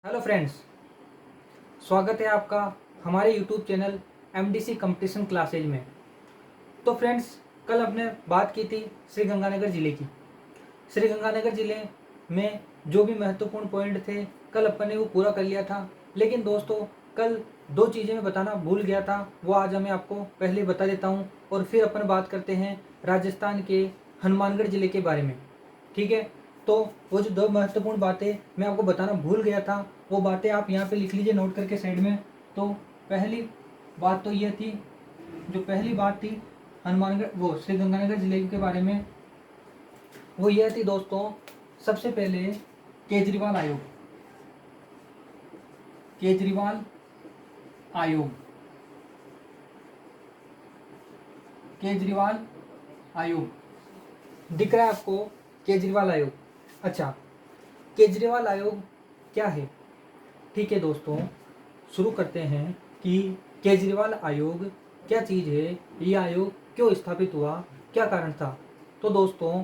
Hello friends, स्वागत है आपका हमारे YouTube channel MDC competition classes में। तो फ्रेंड्स, कल अपने बात की थी श्री गंगानगर ज़िले की। श्री गंगानगर ज़िले में जो भी महत्वपूर्ण पॉइंट थे कल अपन ने वो पूरा कर लिया था। लेकिन दोस्तों, कल दो चीज़ें मैं बताना भूल गया था, वो आज मैं आपको पहले बता देता हूँ और फिर अपन बात करते हैं राजस्थान के हनुमानगढ़ ज़िले के बारे में। ठीक है, तो वो जो दो महत्वपूर्ण बातें मैं आपको बताना भूल गया था वो बातें आप यहाँ पे लिख लीजिए नोट करके साइड में। तो पहली बात तो ये थी, जो पहली बात थी हनुमानगढ़ वो श्री गंगानगर जिले के बारे में, वो यह थी दोस्तों, सबसे पहले केजरीवाल आयोग। केजरीवाल आयोग, केजरीवाल आयोग दिख रहा है आपको? केजरीवाल आयोग। अच्छा, केजरीवाल आयोग क्या है? ठीक है दोस्तों, शुरू करते हैं कि केजरीवाल आयोग क्या चीज़ है, ये आयोग क्यों स्थापित हुआ, क्या कारण था। तो दोस्तों,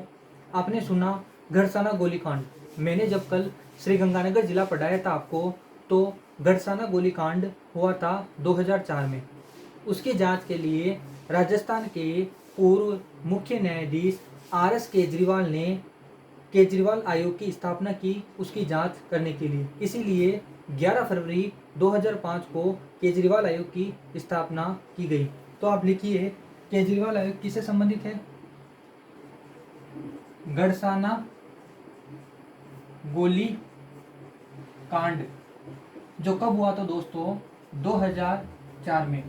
आपने सुना घरसाना गोलीकांड। मैंने जब कल श्री गंगानगर जिला पढ़ाया था आपको, तो घरसाना गोलीकांड हुआ था 2004 में। उसकी जांच के लिए राजस्थान के पूर्व मुख्य न्यायाधीश RS केजरीवाल ने केजरीवाल आयोग की स्थापना की, उसकी जांच करने के लिए। इसीलिए 11 फरवरी 2005 को केजरीवाल आयोग की स्थापना की गई। तो आप लिखिए, केजरीवाल आयोग किससे संबंधित है? घरसाना गोली कांड जो कब हुआ था दोस्तों? 2004 में।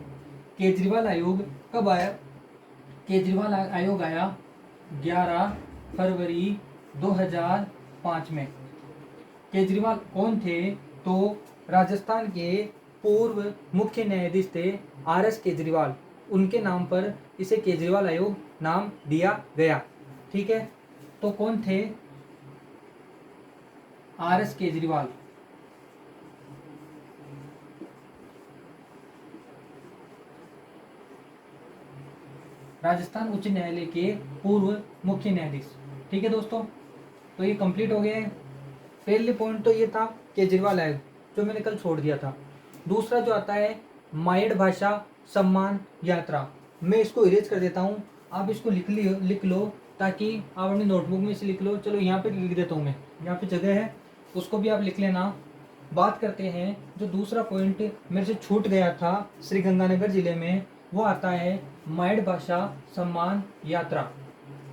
केजरीवाल आयोग कब आया? केजरीवाल आयोग आया 11 फरवरी 2005 में। केजरीवाल कौन थे? तो राजस्थान के पूर्व मुख्य न्यायाधीश थे RS केजरीवाल। उनके नाम पर इसे केजरीवाल आयोग नाम दिया गया। ठीक है, तो कौन थे? RS केजरीवाल। राजस्थान उच्च न्यायालय के पूर्व मुख्य न्यायाधीश। ठीक है दोस्तों, तो ये कंप्लीट हो गया है। पहले पॉइंट तो ये था केजरीवाल आयोग, जो मैंने कल छोड़ दिया था। दूसरा जो आता है मायड़ भाषा सम्मान यात्रा। मैं इसको इरेज कर देता हूँ, आप इसको लिख लो ताकि आप अपनी नोटबुक में इसे लिख लो। चलो यहाँ पे लिख देता हूँ, मैं यहाँ पे जगह है, उसको भी आप लिख लेना। बात करते हैं जो दूसरा पॉइंट मेरे से छूट गया था श्री गंगानगर जिले में, वो आता है मायड़ भाषा सम्मान यात्रा।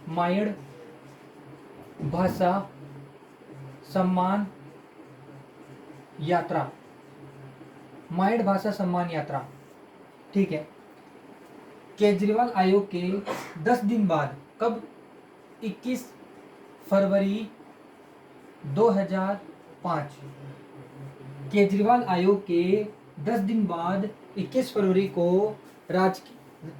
मायड़ भाषा सम्मान यात्रा, मायड़ भाषा सम्मान यात्रा। ठीक है, केजरीवाल आयोग के 10 दिन बाद, कब? 21 फरवरी 2005। केजरीवाल आयोग के 10 दिन बाद 21 फरवरी को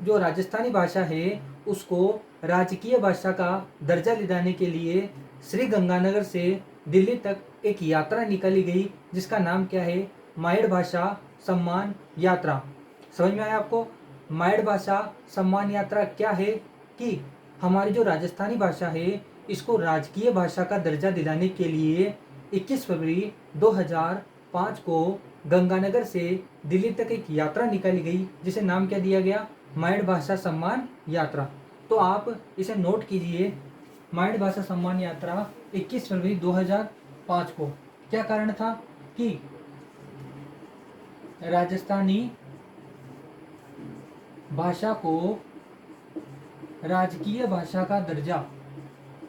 जो राजस्थानी भाषा है उसको राजकीय भाषा का दर्जा दिलाने के लिए श्री गंगानगर से दिल्ली तक एक यात्रा निकाली गई, जिसका नाम क्या है? मायड़ भाषा सम्मान यात्रा। समझ में आया आपको? मायड़ भाषा सम्मान यात्रा क्या है कि हमारी जो राजस्थानी भाषा है इसको राजकीय भाषा का दर्जा दिलाने के लिए 21 फरवरी 2005 को गंगानगर से दिल्ली तक एक यात्रा निकाली गई, जिसे नाम क्या दिया गया? मायड़ भाषा सम्मान यात्रा। तो आप इसे नोट कीजिए, मायड़ भाषा सम्मान यात्रा 21 फरवरी 2005 को। क्या कारण था? कि राजस्थानी भाषा को राजकीय भाषा का दर्जा,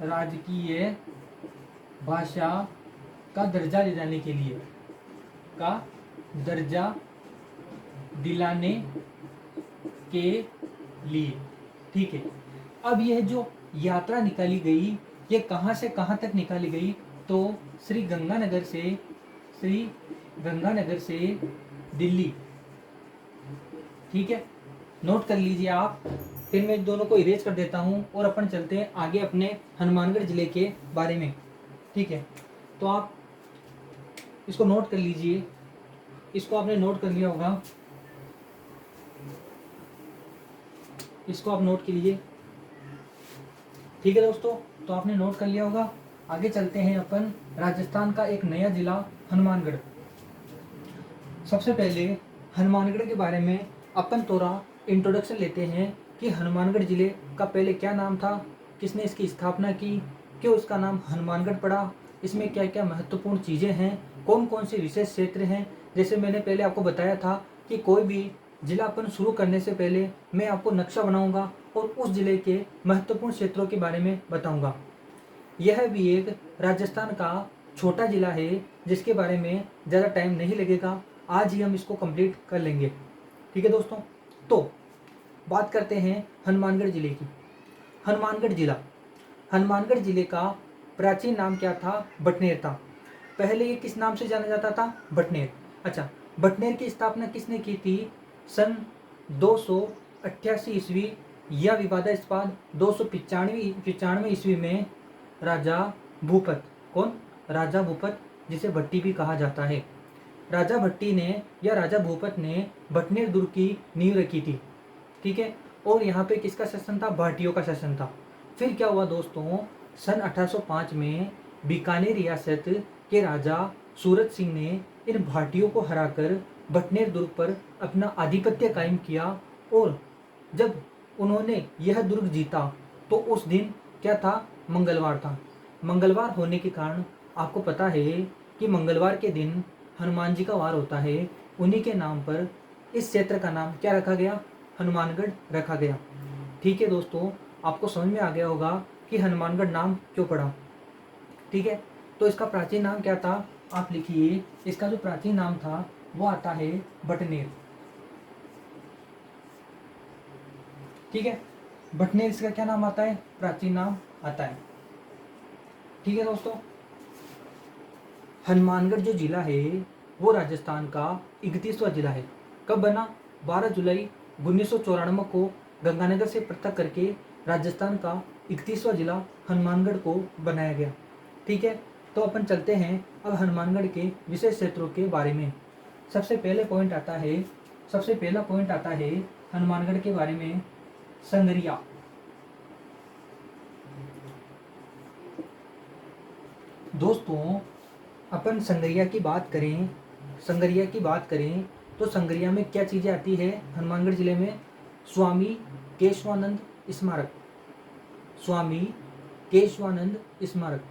राजकीय भाषा का दर्जा दिलाने के लिए, का दर्जा दिलाने के लिए। ठीक है, अब यह जो यात्रा निकाली गई, ये कहाँ से कहाँ तक निकाली गई? तो श्री गंगानगर से दिल्ली। ठीक है, नोट कर लीजिए आप। फिर मैं दोनों को इरेज कर देता हूँ और अपन चलते हैं आगे अपने हनुमानगढ़ जिले के बारे में। ठीक है, तो आप इसको नोट कर लीजिए। इसको आपने नोट कर लिया होगा, इसको आप नोट कीजिए। ठीक है दोस्तों, तो आपने नोट कर लिया होगा। आगे चलते हैं अपन राजस्थान का एक नया जिला हनुमानगढ़। सबसे पहले हनुमानगढ़ के बारे में अपन थोड़ा इंट्रोडक्शन लेते हैं कि हनुमानगढ़ जिले का पहले क्या नाम था, किसने इसकी स्थापना की, क्यों इसका नाम हनुमानगढ़ पड़ा, इसमें क्या क्या महत्वपूर्ण चीज़ें हैं, कौन कौन से विशेष क्षेत्र हैं। जैसे मैंने पहले आपको बताया था कि कोई भी जिला अपन शुरू करने से पहले मैं आपको नक्शा बनाऊंगा और उस जिले के महत्वपूर्ण क्षेत्रों के बारे में बताऊंगा। यह भी एक राजस्थान का छोटा जिला है जिसके बारे में ज़्यादा टाइम नहीं लगेगा, आज ही हम इसको कंप्लीट कर लेंगे। ठीक है दोस्तों, तो बात करते हैं हनुमानगढ़ जिले की। हनुमानगढ़ जिला, हनुमानगढ़ जिले का प्राचीन नाम क्या था, बटनेर था। पहले ये किस नाम से जाना जाता था, बटनेर। अच्छा, बटनेर की स्थापना किसने की थी, सन 288 ईस्वी या विवादास्पद 295 ईस्वी में राजा भूपत, कौन, राजा भूपत, जिसे भट्टी भी कहा जाता है, राजा भट्टी ने या राजा भूपत ने बटनेर दुर्ग की नींव रखी थी। ठीक है, और यहाँ पे किसका शासन था, भाटियों का शासन था। फिर क्या हुआ दोस्तों, सन 1805 में बीकानेर रियासत के राजा सूरत सिंह ने इन भाटियों को हराकर बटनेर दुर्ग पर अपना आधिपत्य कायम किया। और जब उन्होंने यह दुर्ग जीता तो उस दिन क्या था, मंगलवार था। मंगलवार होने के कारण आपको पता है कि मंगलवार के दिन हनुमान जी का वार होता है, उन्हीं के नाम पर इस क्षेत्र का नाम क्या रखा गया, हनुमानगढ़ रखा गया। ठीक है दोस्तों, आपको समझ में आ गया होगा कि हनुमानगढ़ नाम क्यों पड़ा। ठीक है, तो इसका प्राचीन नाम क्या था, आप लिखिए, इसका जो प्राचीन नाम था वो आता है बटनेर। ठीक है, बटनेर इसका क्या नाम आता है, प्राचीन नाम आता है। ठीक है दोस्तों, हनुमानगढ़ जो जिला है वो राजस्थान का 31वां जिला है। कब बना, 12 जुलाई 1994 को गंगानगर से पृथक करके राजस्थान का 31वां जिला हनुमानगढ़ को बनाया गया। ठीक है, तो अपन चलते हैं अब हनुमानगढ़ के विशेष क्षेत्रों के बारे में। सबसे पहला पॉइंट आता है हनुमानगढ़ के बारे में, संगरिया। दोस्तों, अपन संगरिया की बात करें तो संगरिया में क्या चीज़ें आती है, हनुमानगढ़ जिले में स्वामी केशवानंद स्मारक, स्वामी केशवानंद स्मारक।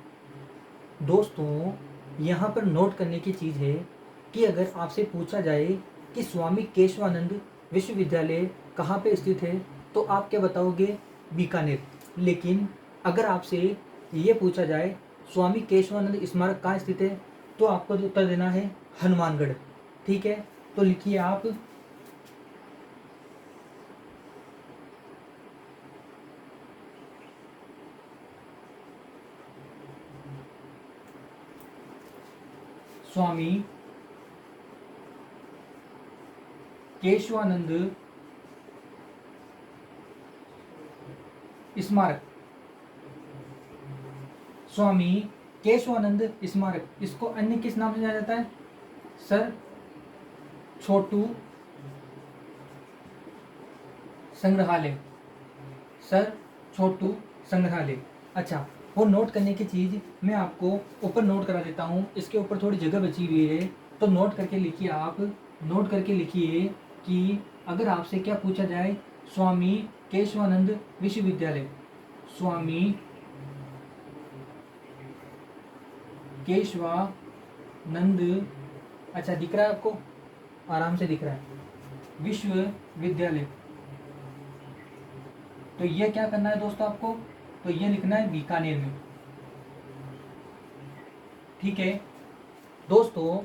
दोस्तों, यहाँ पर नोट करने की चीज़ है कि अगर आपसे पूछा जाए कि स्वामी केशवानंद विश्वविद्यालय कहाँ पे स्थित है तो आप क्या बताओगे, बीकानेर। लेकिन अगर आपसे ये पूछा जाए स्वामी केशवानंद स्मारक कहाँ स्थित है तो आपको उत्तर देना है हनुमानगढ़। ठीक है, तो लिखिए आप, स्वामी केशवानंद स्मारक, स्वामी केशवानंद स्मारक, इसको अन्य किस नाम से जाना जाता है, सर छोटू संग्रहालय, सर छोटू संग्रहालय। अच्छा, वो नोट करने की चीज़ मैं आपको ऊपर नोट करा देता हूँ, इसके ऊपर थोड़ी जगह बची हुई है तो नोट करके लिखिए आप, नोट करके लिखिए कि अगर आपसे क्या पूछा जाए, स्वामी केशवानंद विश्वविद्यालय, स्वामी केशवानंद, अच्छा दिख रहा है आपको, आराम से दिख रहा है, विश्वविद्यालय। तो ये क्या करना है दोस्तों आपको, तो ये लिखना है बीकानेर में। ठीक है दोस्तों,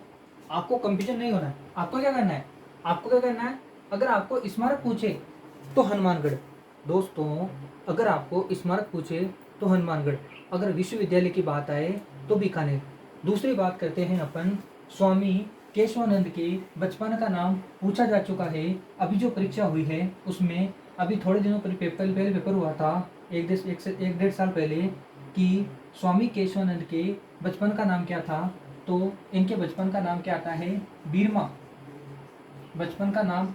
आपको कंफ्यूजन नहीं होना है, आपको क्या करना है, अगर आपको स्मारक पूछे तो हनुमानगढ़। दोस्तों, अगर आपको स्मारक पूछे तो हनुमानगढ़, अगर विश्वविद्यालय की बात आए तो बीकानेर। दूसरी बात करते हैं अपन, स्वामी केशवानंद के बचपन का नाम पूछा जा चुका है। अभी जो परीक्षा हुई है उसमें अभी थोड़े दिनों पहले पेपर हुआ था, एक डेढ़ साल पहले, कि स्वामी केशवानंद के बचपन का नाम क्या था, तो इनके बचपन का नाम क्या आता है, बीरमा। बचपन का नाम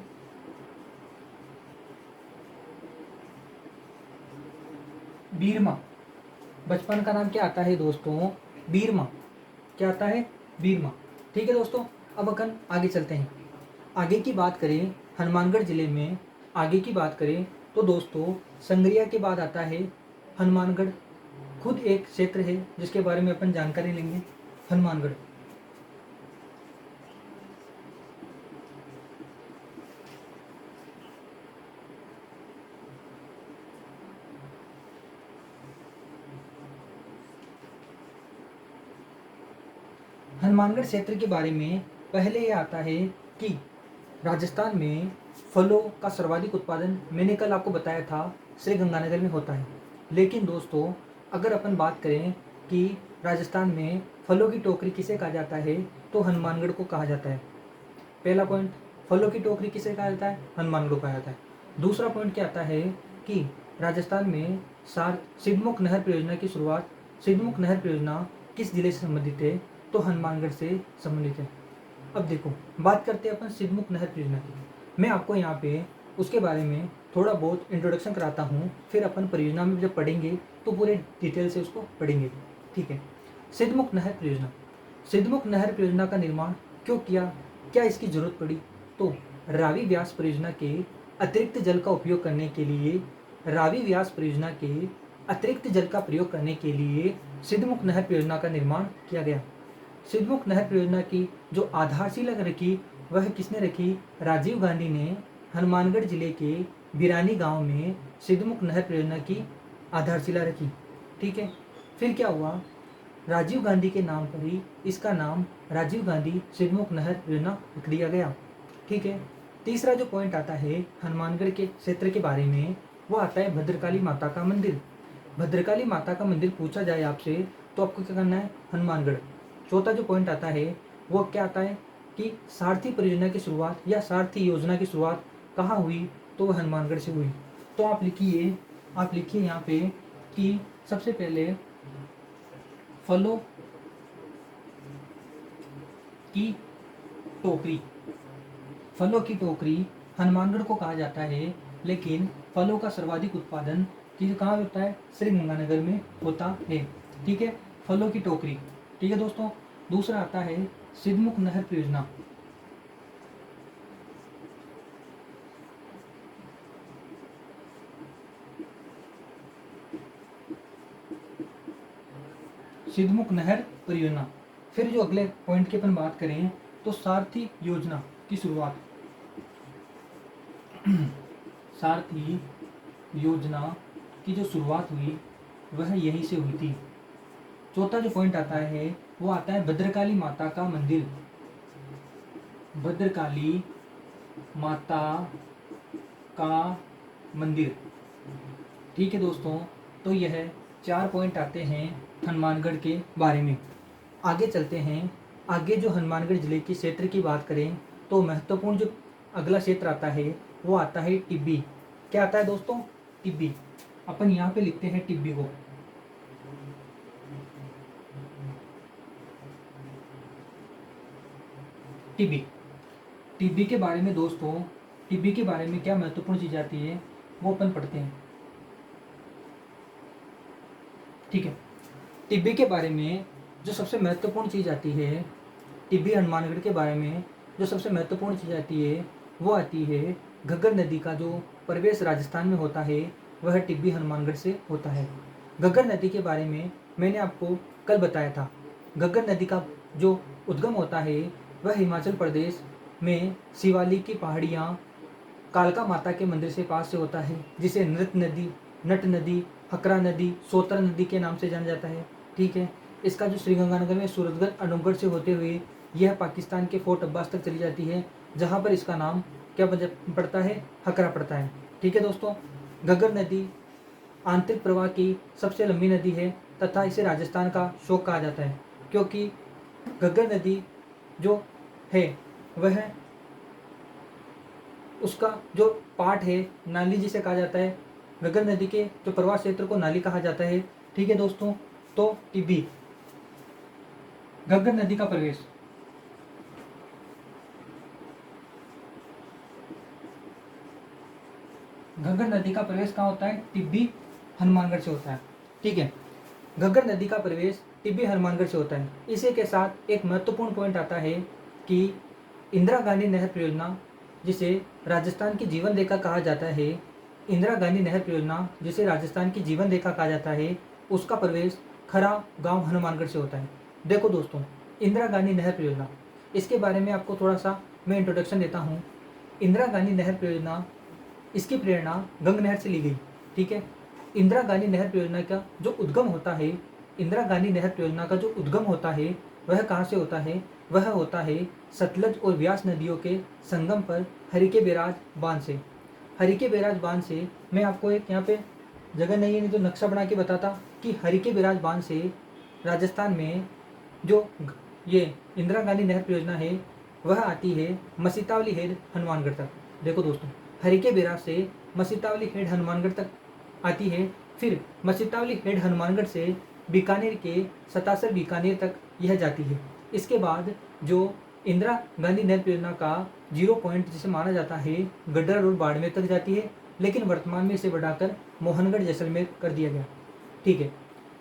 बीरमा, बचपन का नाम क्या आता है दोस्तों, बीरमा, क्या आता है, बीरमा। ठीक है दोस्तों, अब अपन आगे चलते हैं। आगे की बात करें हनुमानगढ़ जिले में, आगे की बात करें तो दोस्तों संग्रिया के बाद आता है हनुमानगढ़। खुद एक क्षेत्र है जिसके बारे में अपन जानकारी लेंगे। हनुमानगढ़, हनुमानगढ़ क्षेत्र के बारे में पहले ये आता है कि राजस्थान में फलों का सर्वाधिक उत्पादन मैंने कल आपको बताया था श्री गंगानगर में होता है। लेकिन दोस्तों अगर अपन बात करें कि राजस्थान में फलों की टोकरी किसे कहा जाता है तो हनुमानगढ़ को कहा जाता है। पहला पॉइंट, फलों की टोकरी किसे कहा जाता है, हनुमानगढ़ को कहा जाता है। दूसरा पॉइंट क्या आता है कि राजस्थान में सिद्धमुख नहर परियोजना की शुरुआत, सिद्धमुख नहर परियोजना किस जिले से संबंधित है तो हनुमानगढ़ से संबंधित है। अब देखो बात करते हैं अपन सिद्धमुख नहर परियोजना की। मैं आपको यहाँ पे उसके बारे में थोड़ा बहुत इंट्रोडक्शन कराता हूँ, फिर अपन परियोजना में जब पढ़ेंगे तो पूरे डिटेल से उसको पढ़ेंगे। ठीक है, सिद्धमुख नहर परियोजना, सिद्धमुख नहर परियोजना का निर्माण क्यों किया, क्या इसकी जरूरत पड़ी, तो रावी व्यास परियोजना के अतिरिक्त जल का उपयोग करने के लिए, रावी व्यास परियोजना के अतिरिक्त जल का प्रयोग करने के लिए सिद्धमुख नहर परियोजना का निर्माण किया गया। सिद्धमुख नहर परियोजना की जो आधारशिला रखी वह किसने रखी, राजीव गांधी ने हनुमानगढ़ जिले के बिरानी गांव में सिद्धमुख नहर परियोजना की आधारशिला रखी। ठीक है, फिर क्या हुआ, राजीव गांधी के नाम पर ही इसका नाम राजीव गांधी सिद्धमुख नहर परियोजना रख दिया गया। ठीक है, तीसरा जो पॉइंट आता है हनुमानगढ़ के क्षेत्र के बारे में वो आता है भद्रकाली माता का मंदिर। भद्रकाली माता का मंदिर पूछा जाए आपसे तो आपको क्या करना है, हनुमानगढ़। चौथा जो पॉइंट आता है वो क्या आता है कि सारथी परियोजना की शुरुआत या सारथी योजना की शुरुआत कहाँ हुई तो वह हनुमानगढ़ से हुई। तो आप लिखिए यहाँ पे कि सबसे पहले फलों की टोकरी, फलों की टोकरी हनुमानगढ़ को कहा जाता है, लेकिन फलों का सर्वाधिक उत्पादन कहाँ होता है, श्री गंगानगर में होता है। ठीक है, फलों की टोकरी। ठीक है दोस्तों, दूसरा आता है सिद्धमुख नहर परियोजना। सिद्धमुख नहर परियोजना। फिर जो अगले पॉइंट की अपन बात करें तो सारथी योजना की शुरुआत, सारथी योजना की जो शुरुआत हुई वह यहीं से हुई थी। चौथा जो पॉइंट आता है वो आता है भद्रकाली माता का मंदिर, भद्रकाली माता का मंदिर। ठीक है दोस्तों, तो यह 4 पॉइंट आते हैं हनुमानगढ़ के बारे में। आगे चलते हैं, आगे जो हनुमानगढ़ जिले के क्षेत्र की बात करें तो महत्वपूर्ण जो अगला क्षेत्र आता है वो आता है टिब्बी। क्या आता है दोस्तों, टिब्बी। अपन यहाँ पे लिखते हैं टिब्बी को। टिब्बी, टिब्बी के बारे में दोस्तों, टिब्बी के बारे में क्या महत्वपूर्ण चीज आती है वो अपन पढ़ते हैं। ठीक है, टिब्बी के बारे में जो सबसे महत्वपूर्ण चीज आती है, टिब्बी हनुमानगढ़ के बारे में जो सबसे महत्वपूर्ण चीज आती है वो आती है घग्गर नदी का जो प्रवेश राजस्थान में होता है वह टिब्बी हनुमानगढ़ से होता है। घग्गर नदी के बारे में मैंने आपको कल बताया था। घग्गर नदी का जो उद्गम होता है वह हिमाचल प्रदेश में शिवालिक की पहाड़ियाँ कालका माता के मंदिर से पास से होता है, जिसे नट नदी, हकरा नदी, सोतर नदी के नाम से जाना जाता है। ठीक है, इसका जो श्रीगंगानगर में सूरतगढ़ अनूपगढ़ से होते हुए यह पाकिस्तान के फोर्ट अब्बास तक चली जाती है, जहाँ पर इसका नाम क्या पड़ता है, हकरा पड़ता है। ठीक है दोस्तों, घग्गर नदी आंतरिक प्रवाह की सबसे लंबी नदी है तथा इसे राजस्थान का शोक कहा जाता है, क्योंकि घग्गर नदी जो है वह उसका जो पार्ट है नाली जिसे कहा जाता है, घग्गर नदी के जो प्रवाह क्षेत्र को नाली कहा जाता है। ठीक है दोस्तों, तो टिब्बी, घग्गर नदी का प्रवेश, घग्गर नदी का प्रवेश कहाँ होता है, टिब्बी हनुमानगढ़ से होता है। ठीक है, घग्गर नदी का प्रवेश टिब्बी हनुमानगढ़ से होता है। इसी के साथ एक महत्वपूर्ण पॉइंट आता है कि इंदिरा गांधी नहर परियोजना, जिसे राजस्थान की जीवन रेखा कहा जाता है, इंदिरा गांधी नहर परियोजना जिसे राजस्थान की जीवन रेखा कहा जाता है, उसका प्रवेश खरा गांव हनुमानगढ़ से होता है। देखो दोस्तों, इंदिरा गांधी नहर परियोजना, इसके बारे में आपको थोड़ा सा मैं इंट्रोडक्शन देता हूँ। इंदिरा गांधी नहर परियोजना, इसकी प्रेरणा गंग नहर से ली गई। ठीक है। इंदिरा गांधी नहर परियोजना का जो उद्गम होता है, इंदिरा गांधी नहर परियोजना का जो उद्गम होता है वह कहाँ से होता है? वह होता है सतलज और व्यास नदियों के संगम पर हरिके बैराज बांध से। हरिके बैराज बांध से मैं आपको एक यहाँ पे जगह नहीं तो नक्शा बना के बताता कि हरिके बैराज बांध से राजस्थान में जो ये इंदिरा गांधी नहर परियोजना है वह आती है मसीतावली हेड हनुमानगढ़ तक। देखो दोस्तों, हरिके बैराज से मसीतावली हेड हनुमानगढ़ तक आती है, फिर मसीतावली हेड हनुमानगढ़ से बीकानेर के सतासर बीकानेर तक यह जाती है। इसके बाद जो इंदिरा गांधी नहर परियोजना का 0 पॉइंट जिसे माना जाता है गड्डरा रोड बाड़मेर तक जाती है, लेकिन वर्तमान में इसे बढ़ाकर मोहनगढ़ जैसलमेर कर दिया गया। ठीक है।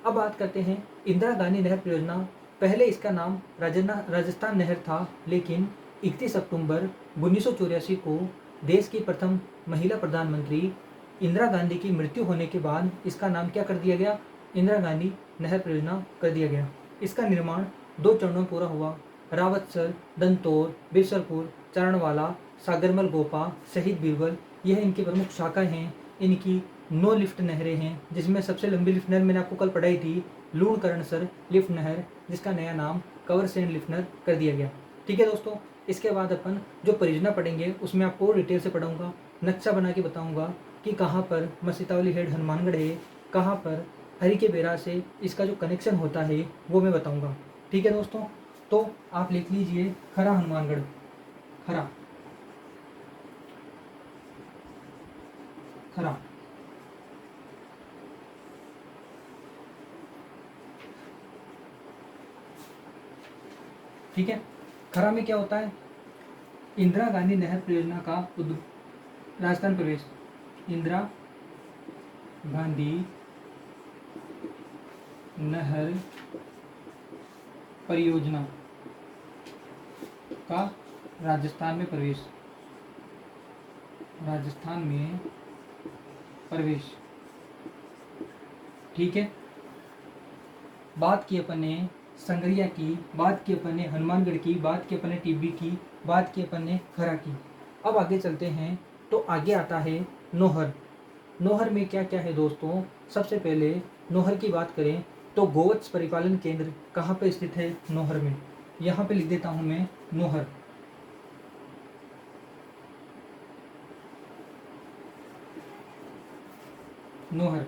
अब बात करते हैं इंदिरा गांधी नहर परियोजना। पहले इसका नाम राजस्थान नहर था, लेकिन 31 अक्टूबर 1984 को देश की प्रथम महिला प्रधानमंत्री इंदिरा गांधी की मृत्यु होने के बाद इसका नाम क्या कर दिया गया? इंदिरा गांधी नहर परियोजना कर दिया गया। इसका निर्माण 2 चरणों में पूरा हुआ। रावतसर, दंतौर, बिरसरपुर, चारणवाला, सागरमल गोपा, शहीद बीरबल, यह इनकी प्रमुख शाखाएं हैं। इनकी 9 लिफ्ट नहरें हैं, जिसमें सबसे लंबी लिफ्ट नहर मैंने आपको कल पढ़ाई थी, लूणकरणसर लिफ्ट नहर, जिसका नया नाम कंवरसेन लिफ्ट नहर कर दिया गया। ठीक है दोस्तों, इसके बाद अपन जो परियोजना पढ़ेंगे उसमें आपको और डिटेल से पढ़ाऊंगा, नक्शा बना के बताऊंगा कि कहाँ पर मसीतावली हेड हनुमानगढ़ है, कहाँ पर हरिके बैराज से इसका जो कनेक्शन होता है वो मैं बताऊंगा। ठीक है दोस्तों, तो आप लिख लीजिए खरा हनुमानगढ़, खरा खरा। ठीक है। खरा में क्या होता है? इंदिरा गांधी नहर परियोजना का राजस्थान प्रवेश। इंदिरा गांधी नहर परियोजना का राजस्थान में प्रवेश, राजस्थान में प्रवेश। ठीक है। बात की अपन ने संगरिया की, बात की अपन ने हनुमानगढ़ की, बात की अपन ने टिब्बी की, बात की अपन ने खरा की। अब आगे चलते हैं तो आगे आता है नौहर। नौहर में क्या क्या है दोस्तों? सबसे पहले नौहर की बात करें तो गोवत्स परिपालन केंद्र कहाँ पे स्थित है? नौहर में। यहाँ पे लिख देता हूँ मैं नौहर। नौहर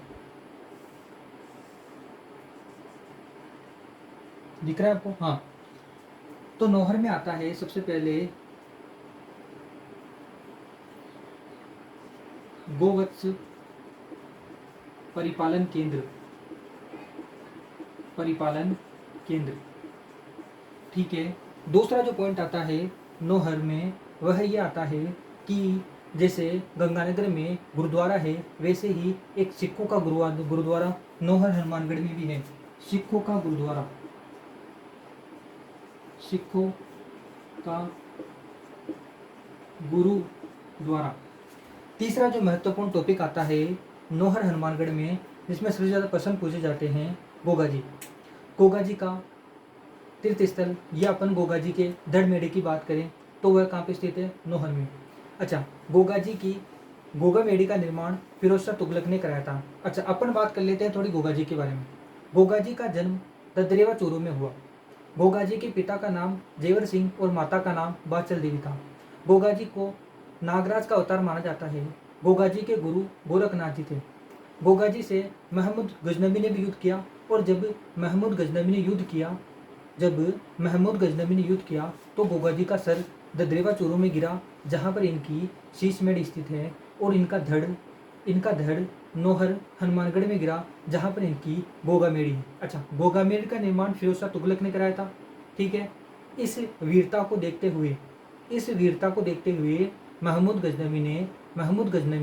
दिख रहा है आपको? हाँ। तो नौहर में आता है सबसे पहले गोवत्स परिपालन केंद्र, परिपालन केंद्र। ठीक है। दूसरा जो पॉइंट आता है नौहर में वह ये आता है कि जैसे गंगानगर में गुरुद्वारा है, वैसे ही एक सिखों का गुरुद्वारा नौहर हनुमानगढ़ में भी है। सिखों का गुरुद्वारा, सिखों का गुरुद्वारा। तीसरा जो महत्वपूर्ण टॉपिक आता है नौहर हनुमानगढ़ में, जिसमें सबसे ज़्यादा प्रश्न पूछे जाते हैं, गोगा जी। गोगा जी का तीर्थ स्थल, या अपन गोगा जी के धड़ मेढ़े की बात करें तो वह कहाँ पे स्थित है? नौहर में। अच्छा, गोगा जी की गोगा मेढ़ी का निर्माण फिरोज शाह तुगलक ने कराया था। अच्छा, अपन बात कर लेते हैं थोड़ी गोगा जी के बारे में। गोगा जी का जन्म ददरेवा चूरू में हुआ। गोगा जी के पिता का नाम जेवर सिंह और माता का नाम बाचल देवी था। गोगा जी को नागराज का अवतार माना जाता है। गोगा जी के गुरु गोरखनाथ जी थे। गोगा जी से महमूद गजनबी ने भी युद्ध किया, और जब महमूद गजनबी ने युद्ध किया तो गोगा जी का सर ददरेवा चूरू में गिरा, जहाँ पर इनकी शीशमेढ़ स्थित है, और इनका धड़ नौहर हनुमानगढ़ में गिरा, जहाँ पर इनकी गोगा मेढ़ी है। अच्छा, गोगा मेढ़ का निर्माण फिरोज शाह तुगलक ने कराया था। ठीक है। इस वीरता को देखते हुए महमूद गजनवी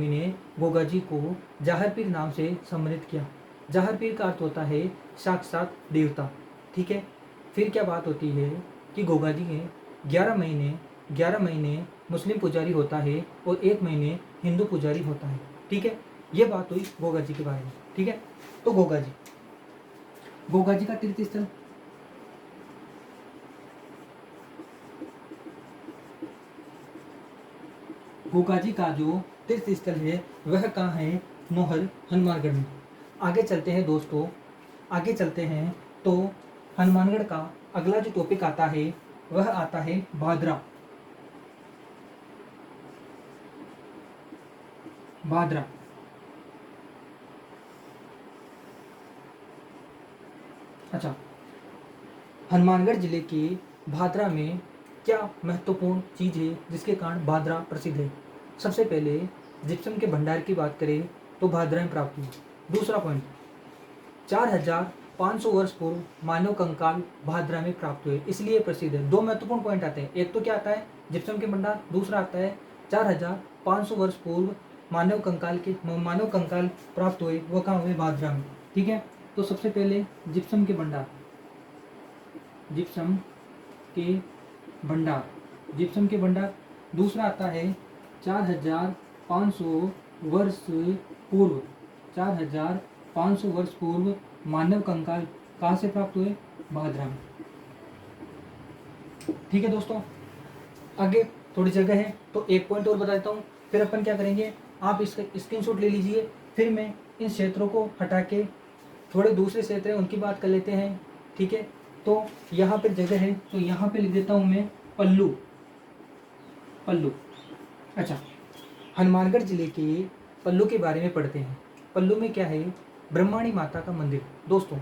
ने गोगा जी को जाहर पीर नाम से सम्मानित किया। जाहर पीर का अर्थ होता है साक्षात देवता। ठीक है। फिर क्या बात होती है कि गोगा जी ने 11 महीने 11 महीने मुस्लिम पुजारी होता है और 1 महीने हिंदू पुजारी होता है। ठीक है, ये बात हुई गोगा जी के बारे में। ठीक है, तो गोगा जी का तीर्थ स्थल, गोगा जी का जो तीर्थ स्थल है वह कहाँ है? नोहर, हनुमानगढ़ में। आगे चलते हैं दोस्तों, आगे चलते हैं तो हनुमानगढ़ का अगला जो टॉपिक आता है वह आता है भादरा। भादरा, अच्छा, हनुमानगढ़ जिले के भादरा में क्या महत्वपूर्ण चीज़ है जिसके कारण भादरा प्रसिद्ध है? सबसे पहले जिप्सम के भंडार की बात करें तो भादरा में प्राप्त हुई। दूसरा पॉइंट, 4500 वर्ष पूर्व मानव कंकाल भादरा में प्राप्त हुए, इसलिए प्रसिद्ध है। दो महत्वपूर्ण पॉइंट आते हैं, एक तो क्या आता है? जिप्सम के भंडार, दूसरा आता है 4500 वर्ष पूर्व मानव कंकाल प्राप्त हुए, वो कहाँ हुए? भादरा में। ठीक है, तो सबसे पहले जिप्सम के भंडार, जिप्सम के भंडार, जिप्सम के भंडार। दूसरा आता है 4500 वर्ष पूर्व, 4500 वर्ष पूर्व मानव कंकाल कहाँ से प्राप्त हुए? भादरा में। ठीक है दोस्तों, आगे थोड़ी जगह है तो एक पॉइंट और बता देता हूँ, फिर अपन क्या करेंगे, आप इसका स्क्रीनशॉट ले लीजिए, फिर मैं इन क्षेत्रों को हटा के थोड़े दूसरे क्षेत्र हैं उनकी बात कर लेते हैं। ठीक है, तो यहाँ पे जगह है तो यहाँ पे लिख देता हूँ मैं पल्लू, पल्लू। अच्छा, हनुमानगढ़ जिले के पल्लू के बारे में पढ़ते हैं। पल्लू में क्या है? ब्रह्माणी माता का मंदिर। दोस्तों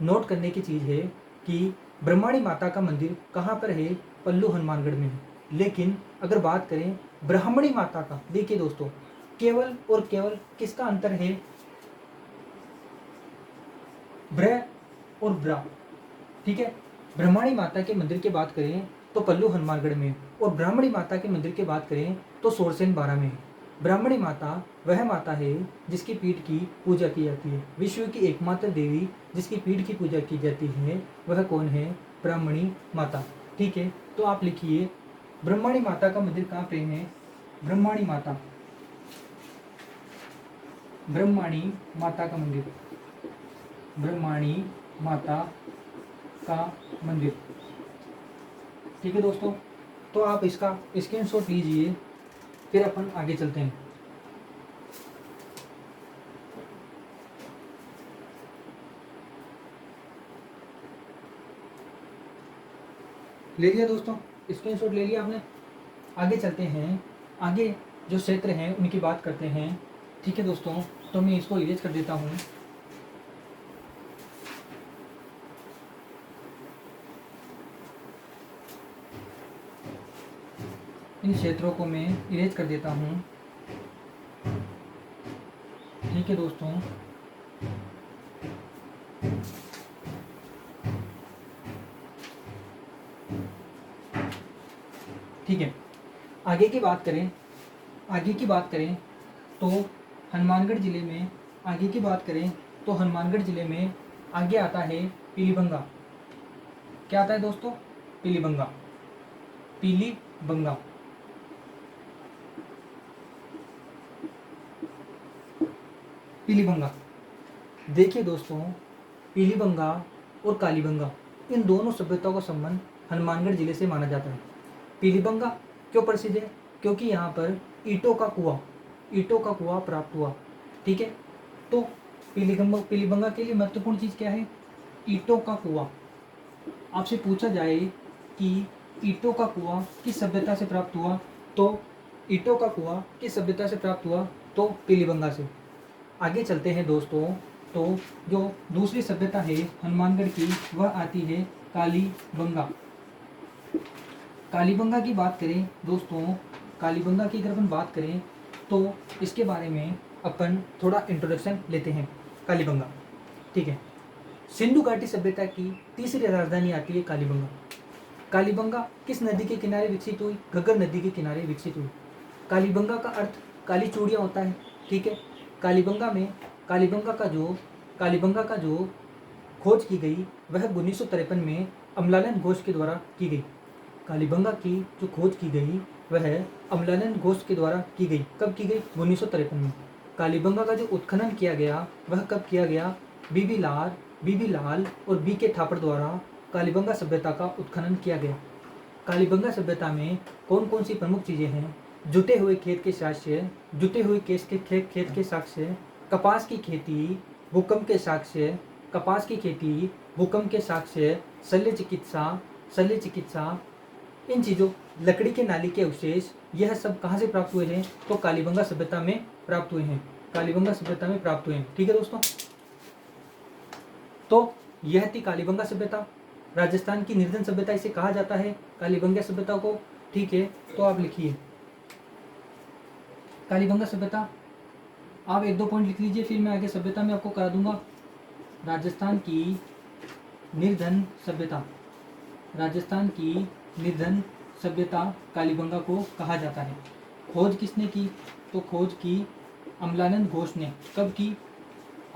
नोट करने की चीज़ है कि ब्रह्माणी माता का मंदिर कहाँ पर है? पल्लू, हनुमानगढ़ में है। लेकिन अगर बात करें ब्राह्मणी माता का, देखिए दोस्तों, केवल और केवल किसका अंतर है? ब्र और ब्रा। ठीक है, ब्रह्माणी माता के मंदिर की बात करें तो पल्लू, हनुमानगढ़ में, और ब्राह्मणी माता के मंदिर की बात करें तो सोरसेन, बारा में है। ब्राह्मणी माता वह माता है जिसकी पीठ की पूजा की जाती है। विश्व की एकमात्र देवी जिसकी पीठ की पूजा की जाती है वह कौन है? ब्राह्मणी माता। ठीक है, तो आप लिखिए ब्रह्माणी माता का मंदिर कहाँ पे है? ब्रह्माणी माता, ब्रह्माणी माता का मंदिर, ब्रह्माणी माता का मंदिर। ठीक है दोस्तों, तो आप इसका स्क्रीनशॉट लीजिए, फिर अपन आगे चलते हैं। ले लिया दोस्तों, स्क्रीनशॉट ले लिया आपने? आगे चलते हैं, आगे जो क्षेत्र हैं उनकी बात करते हैं। ठीक है दोस्तों, तो मैं इसको इरेज कर देता हूँ। इन क्षेत्रों को मैं इरेज कर देता हूँ। ठीक है दोस्तों, ठीक है, आगे की बात करें, आगे की बात करें तो हनुमानगढ़ जिले में, आगे की बात करें तो हनुमानगढ़ जिले में आगे आता है पीलीबंगा। क्या आता है दोस्तों? पीलीबंगा, पीलीबंगा। पीलीबंगा, देखिए दोस्तों, पीलीबंगा और कालीबंगा, इन दोनों सभ्यताओं का संबंध हनुमानगढ़ जिले से माना जाता है। पीलीबंगा क्यों प्रसिद्ध है? क्योंकि यहाँ पर ईंटों का कुआं प्राप्त हुआ। ठीक है, तो पीलीबंगा के लिए महत्वपूर्ण चीज़ क्या है? ईंटों का कुआं। आपसे पूछा जाए कि ईंटों का कुआं किस सभ्यता से प्राप्त हुआ, तो ईंटों का कुआं किस सभ्यता से प्राप्त हुआ? तो पीलीबंगा से। आगे चलते हैं दोस्तों, तो जो दूसरी सभ्यता है हनुमानगढ़ की वह आती है कालीबंगा। कालीबंगा की बात करें दोस्तों, कालीबंगा की अगर अपन बात करें तो इसके बारे में अपन थोड़ा इंट्रोडक्शन लेते हैं। कालीबंगा, ठीक है, सिंधु घाटी सभ्यता की तीसरी राजधानी आती है कालीबंगा। कालीबंगा किस नदी के किनारे विकसित हुई? घग्गर नदी के किनारे विकसित हुई। कालीबंगा का अर्थ काली चूड़ियाँ होता है। ठीक है, कालीबंगा में कालीबंगा का जो खोज की गई वह 1953 में अमलालन घोष के द्वारा की गई। कालीबंगा की जो खोज की गई वह अमलानंद घोष के द्वारा की गई। कब की गई? 1953 में। कालीबंगा का जो उत्खनन किया गया वह कब किया गया? बीबी लाल और बी के थापड़ द्वारा कालीबंगा सभ्यता का उत्खनन किया गया। कालीबंगा सभ्यता में कौन कौन सी प्रमुख चीज़ें हैं? जुटे हुए खेत के साक्ष्य, खेत के साक्ष्य, कपास की खेती, भूकंप के साक्ष्य, शल्य चिकित्सा, इन चीज़ों, लकड़ी के नाली के अवशेष, यह सब कहाँ से प्राप्त हुए हैं? तो कालीबंगा सभ्यता में प्राप्त हुए हैं। ठीक है दोस्तों, तो यह थी कालीबंगा सभ्यता, राजस्थान की निर्धन सभ्यता इसे कहा जाता है, कालीबंगा सभ्यता को। ठीक है, तो आप लिखिए कालीबंगा सभ्यता, आप 1-2 पॉइंट लिख लीजिए, फिर मैं आगे सभ्यता में आपको करा दूंगा। राजस्थान की निर्धन सभ्यता कालीबंगा को कहा जाता है। खोज किसने की? तो खोज की अमलानंद घोष ने। कब की?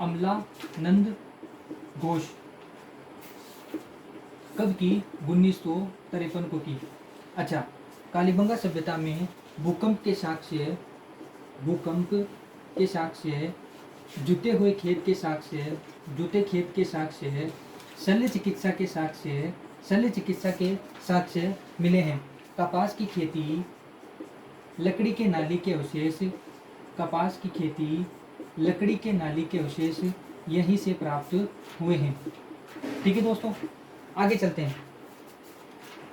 अमलानंद घोष। कब की? 1953 को की। अच्छा, कालीबंगा सभ्यता में भूकंप के साक्ष्य, जुटे हुए खेत के साक्ष्य, शल्य चिकित्सा के साक्ष्य मिले हैं। कपास की खेती, लकड़ी के नाली के अवशेष यहीं से प्राप्त हुए हैं। ठीक है दोस्तों, आगे चलते हैं।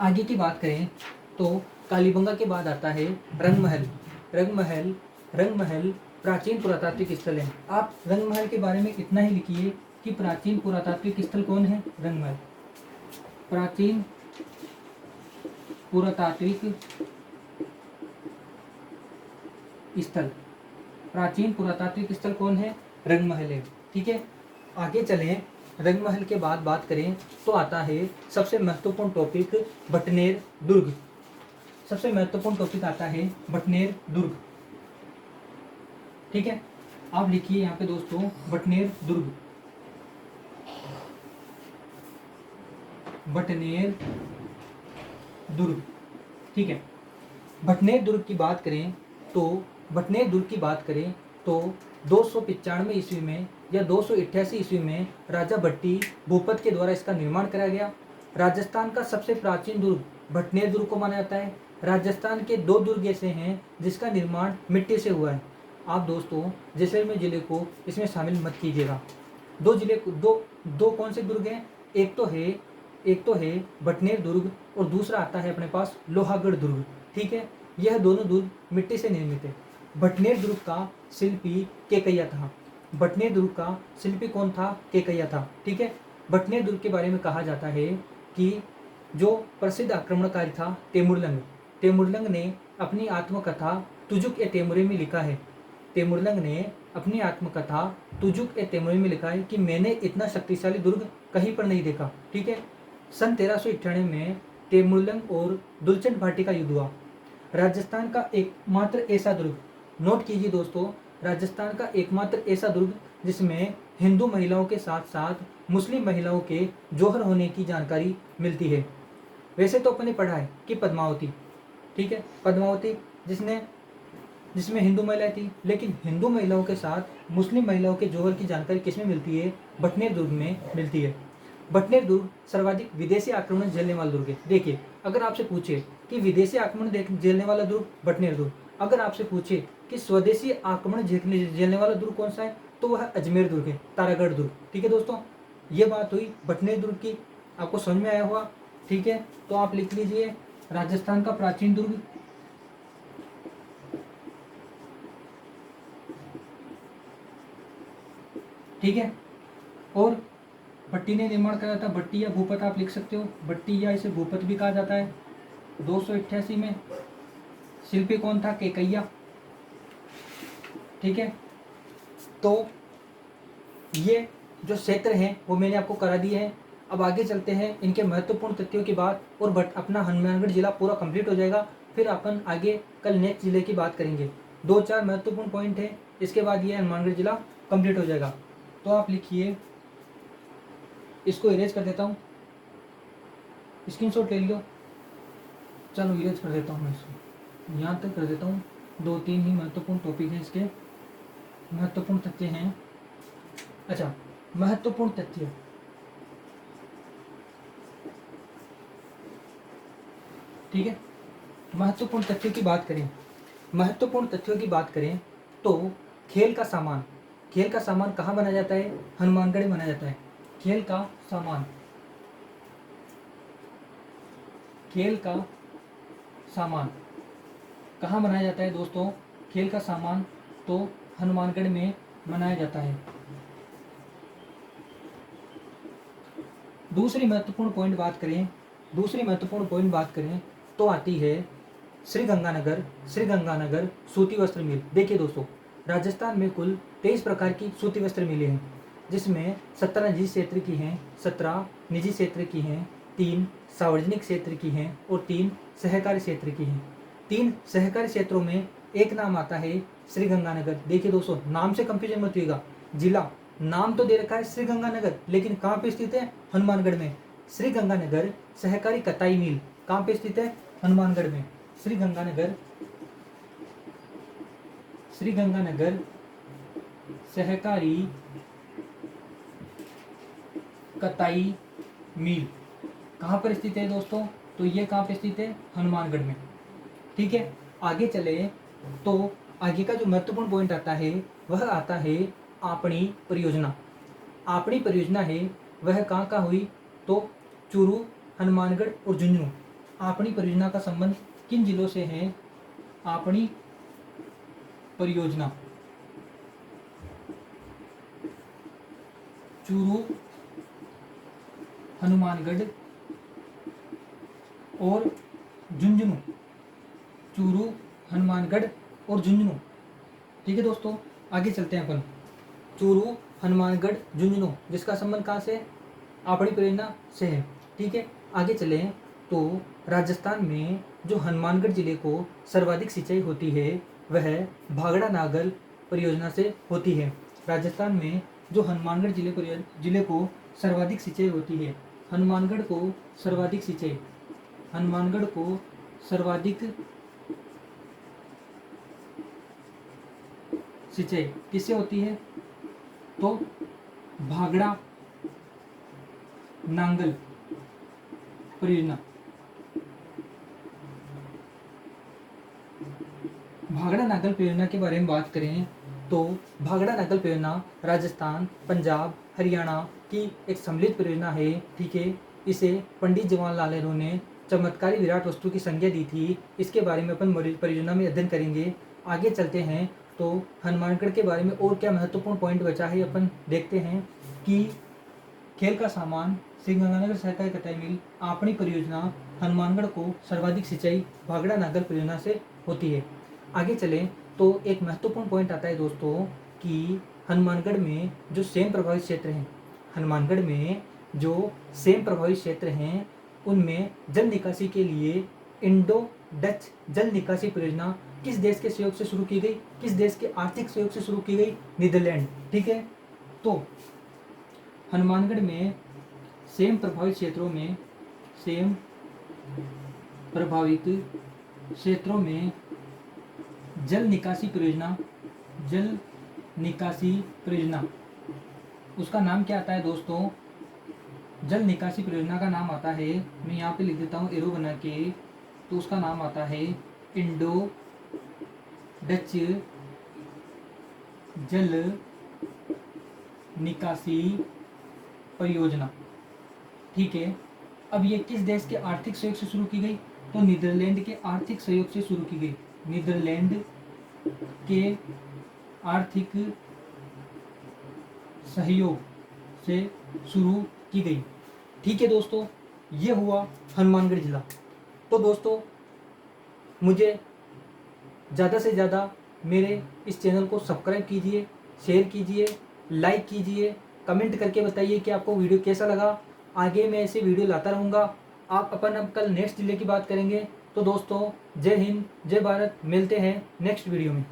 आगे की बात करें तो कालीबंगा के बाद आता है रंगमहल प्राचीन पुरातात्विक स्थल है। आप रंगमहल के बारे में इतना ही लिखिए कि प्राचीन पुरातात्विक स्थल कौन है? रंगमहल। प्राचीन पुरातात्विक स्थल कौन है? रंगमहल है। ठीक है, आगे चलें। रंगमहल के बाद बात करें तो आता है सबसे महत्वपूर्ण टॉपिक, बटनेर दुर्ग। ठीक है, आप लिखिए यहाँ पे दोस्तों, बटनेर दुर्ग। ठीक है, बटनेर दुर्ग की बात करें तो 295 ईस्वी में या 288 ईस्वी में राजा भट्टी भूपत के द्वारा इसका निर्माण कराया गया। राजस्थान का सबसे प्राचीन दुर्ग बटनेर दुर्ग को माना जाता है। राजस्थान के 2 दुर्ग ऐसे हैं जिसका निर्माण मिट्टी से हुआ है। आप दोस्तों जैसलमेर जिले को इसमें शामिल मत कीजिएगा। दो कौन से दुर्ग हैं? एक तो है बटनेर दुर्ग और दूसरा आता है अपने पास लोहागढ़ दुर्ग। ठीक है, यह दोनों दुर्ग मिट्टी से निर्मित है। बटनेर दुर्ग का शिल्पी केकैया था। केकैया था। ठीक है, बटनेर दुर्ग के बारे में कहा जाता है कि जो प्रसिद्ध आक्रमणकारी था तेमुरलंग ने अपनी आत्मकथा तुजुक ए तेमुरे में लिखा है कि मैंने इतना शक्तिशाली दुर्ग कहीं पर नहीं देखा। ठीक है, सन 1398 में तेमुरलंग और दुलचंद भाटी का युद्ध हुआ। राजस्थान का एकमात्र ऐसा दुर्ग, नोट कीजिए दोस्तों, राजस्थान का एकमात्र ऐसा दुर्ग जिसमें हिंदू महिलाओं के साथ साथ मुस्लिम महिलाओं के जौहर होने की जानकारी मिलती है। वैसे तो अपने पढ़ा है कि पद्मावती, ठीक है, पद्मावती जिसमें हिंदू महिलाएं थी, लेकिन हिंदू महिलाओं के साथ मुस्लिम महिलाओं के जौहर की जानकारी किसमें मिलती है? बटनेर दुर्ग में मिलती है। बटनेर दुर्ग सर्वाधिक विदेशी आक्रमण झेलने वाला दुर्ग है। देखिए, अगर आपसे पूछे कि विदेशी आक्रमण झेलने वाला दुर्ग बटनेर दुर्ग, अगर आपसे पूछे कि स्वदेशी आक्रमण झेलने वाला दुर्ग कौन सा है, तो वह अजमेर दुर्ग है, तारागढ़ दुर्ग। ठीक है दोस्तों, ये बात हुई बटनेर दुर्ग की, आपको समझ में आया होगा। ठीक है, तो आप लिख लीजिए राजस्थान का प्राचीन दुर्ग, ठीक है, और भट्टी ने निर्माण कराया था। भट्टी या भूपत आप लिख सकते हो, भट्टी या इसे भूपत भी कहा जाता है। 288 में शिल्पी कौन था? केकैया। ठीक है, तो ये जो क्षेत्र हैं वो मैंने आपको करा दिए हैं। अब आगे चलते हैं इनके महत्वपूर्ण तथ्यों की बात, और अपना हनुमानगढ़ जिला पूरा कंप्लीट हो जाएगा। फिर अपन आगे कल नेक्स्ट जिले की बात करेंगे। 2-4 महत्वपूर्ण पॉइंट है, इसके बाद ये हनुमानगढ़ जिला कंप्लीट हो जाएगा। तो आप लिखिए, इसको इरेज कर देता हूँ, स्क्रीनशॉट ले लियो। चलो इरेज कर देता हूँ मैं इसको, यहाँ तक कर देता हूँ। 2-3 ही महत्वपूर्ण टॉपिक हैं इसके, महत्वपूर्ण तथ्य हैं। अच्छा, महत्वपूर्ण तथ्य, ठीक है। महत्वपूर्ण तथ्यों की बात करें, महत्वपूर्ण तथ्यों की बात करें तो खेल का सामान, खेल का सामान कहाँ बनाया जाता है? हनुमानगढ़ में बनाया जाता है। खेल का सामान, खेल का सामान कहाँ बनाया जाता है दोस्तों? खेल का सामान तो हनुमानगढ़ में बनाया जाता है। दूसरी महत्वपूर्ण पॉइंट बात करें, दूसरी महत्वपूर्ण पॉइंट बात करें तो आती है श्रीगंगानगर, श्रीगंगानगर सूती वस्त्र मिल। देखिए दोस्तों, राजस्थान में कुल 23 प्रकार की सूती वस्त्र मिलें हैं, जिसमें 17 निजी क्षेत्र की हैं, 17 निजी क्षेत्र की हैं, 3 सार्वजनिक क्षेत्र की हैं और 3 सहकारी क्षेत्र की हैं। 3 सहकारी क्षेत्रों में एक नाम आता है श्रीगंगानगर। देखिए दोस्तों, नाम से कंफ्यूजन मत होइएगा। जिला नाम तो दे रखा है श्रीगंगानगर, लेकिन कहाँ पे स्थित है? हनुमानगढ़ में। श्रीगंगानगर सहकारी कताई मिल कहाँ पे स्थित है? हनुमानगढ़ में। श्रीगंगानगर, श्रीगंगानगर सहकारी कताई मिल कहाँ पर स्थित है दोस्तों? तो ये कहाँ पे स्थित है? हनुमानगढ़ में। ठीक है, आगे चले तो आगे का जो महत्वपूर्ण पॉइंट आता है वह आता है आपणी परियोजना। आपणी परियोजना है वह कहाँ का हुई? तो चूरू, हनुमानगढ़ और झुंझुनू। आपणी परियोजना का संबंध किन जिलों से है? आपणी परियोजना चूरू, हनुमानगढ़ और झुंझुनू, चूरू, हनुमानगढ़ और झुंझुनू। ठीक है दोस्तों, आगे चलते हैं अपन। चूरू, हनुमानगढ़, झुंझुनू, जिसका संबंध कहाँ से? आपणी परियोजना से है। ठीक है, आगे चलें तो राजस्थान में जो हनुमानगढ़ जिले को सर्वाधिक सिंचाई होती है वह भागड़ा नागल परियोजना से होती है। राजस्थान में जो हनुमानगढ़ जिले को सर्वाधिक सिंचाई होती है, हनुमानगढ़ को सर्वाधिक सिंचाई, हनुमानगढ़ को सर्वाधिक सिंचाई किससे होती है? तो भागड़ा नांगल परियोजना, भागड़ा नागल परियोजना के बारे में बात करें तो भागड़ा नागल परियोजना राजस्थान, पंजाब, हरियाणा की एक सम्मिलित परियोजना है। ठीक है, इसे पंडित जवाहरलाल नेहरू ने चमत्कारी विराट वस्तु की संज्ञा दी थी। इसके बारे में अपन परियोजना में अध्ययन करेंगे। आगे चलते हैं तो हनुमानगढ़ के बारे में और क्या महत्वपूर्ण पॉइंट बचा है अपन देखते हैं कि खेल का सामान, श्रीगंगानगर सहकारी कताई मिल, आपणी परियोजना, हनुमानगढ़ को सर्वाधिक सिंचाई भागड़ा नागल परियोजना से होती है। आगे चलें तो एक महत्वपूर्ण पॉइंट आता है दोस्तों कि हनुमानगढ़ में जो सेम प्रभावित क्षेत्र हैं, हनुमानगढ़ में जो सेम प्रभावित क्षेत्र हैं उनमें जल निकासी के लिए इंडो डच जल निकासी परियोजना किस देश के सहयोग से शुरू की गई? किस देश के आर्थिक सहयोग से शुरू की गई? नीदरलैंड। ठीक है, तो हनुमानगढ़ में सेम प्रभावित क्षेत्रों में, सेम प्रभावित क्षेत्रों में जल निकासी परियोजना, जल निकासी परियोजना, उसका नाम क्या आता है दोस्तों? जल निकासी परियोजना का नाम आता है, मैं यहाँ पे लिख देता हूँ एरो बना के, तो उसका नाम आता है इंडो डच जल निकासी परियोजना। ठीक है, अब ये किस देश के आर्थिक सहयोग से शुरू की गई? तो नीदरलैंड के आर्थिक सहयोग से शुरू की गई। नीदरलैंड के आर्थिक सहयोग से शुरू की गई। ठीक है दोस्तों, ये हुआ हनुमानगढ़ जिला। तो दोस्तों, मुझे ज़्यादा से ज़्यादा मेरे इस चैनल को सब्सक्राइब कीजिए, शेयर कीजिए, लाइक कीजिए, कमेंट करके बताइए कि आपको वीडियो कैसा लगा। आगे मैं ऐसे वीडियो लाता रहूँगा। अब कल नेक्स्ट जिले की बात करेंगे। तो दोस्तों, जय हिंद, जय भारत, मिलते हैं नेक्स्ट वीडियो में।